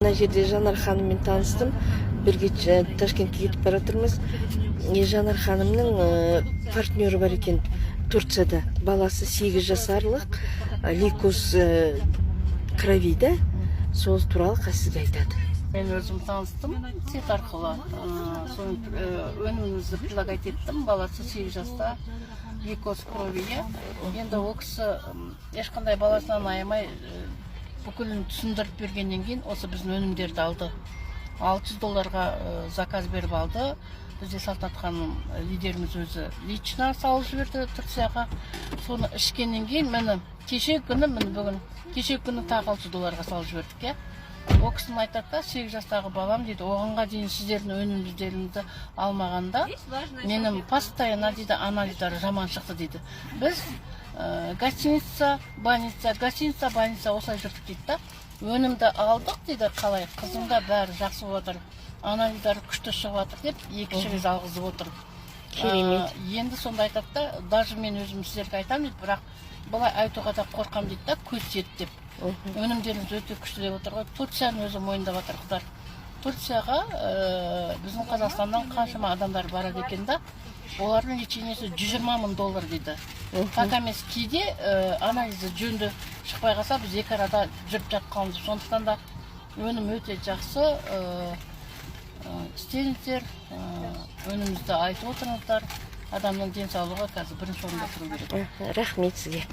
Мына жерде Жанар ханыммен таныстым. Бірге Ташкентке кетіп бара жатырмыз. Жанар ханымның партнері бар екен Турцияда. Баласы 8 жасарлық, лейкоз крови да. Сол туралы сізге айтады. Мен өзім таныстым сайт арқылы. Соның өнімімізді предлагать еттім. Баласы 8 жаста, лейкоз кровиге. Енді ол кісі ешқандай баласынан аямай бүкілін түсіндіріп бергеннен кейін осы біздің өнімдерді алды. $600 заказ беріп алды. Бізде Салтанат ханым лидеріміз өзі лично салып жіберді Турцияға. Соны ішкеннен кейін мені кеше күні тағы $600 салып жібердік. Ол кісінің айтады да, 8 жастағы балам дейді, оғанға дейін сіздердің өнімдеріңізді алмағанда, менің постоянно дейді, анализдері жаман шықты дейді. Біз гостиница, больница осылай жүрдік дейді да. Өнімді алдық дейді, қалай, қызымда бәрі жақсы отыр, анализдері күшті шығып отыр деп, екінші рет алғызып отыр. Енді сонда айтады да, даже мен өзім сіздерге айтамын дейді, бірақ бұлай айтуға да қорқам дейді да, көз тиеді деп. Өнімдеріміз өте күшті деп отыр ғой. Турцияны өзі мойындап отыр қыздар. Турцияға біздің Қазақстаннан қаншама адамдар барады екен да, олардың лечениесі $120,000 дейді. Так емес кейде анализі жөнді шықпай қалса, біз екі арада жүріп жатқанымыз. Сондықтан да өнім өте жақсы. Істеңіздер, өнімізді айтып отырыңыздар. Адамның денсаулығы қазір бірінші орында тұру керек. Рахмет сізге.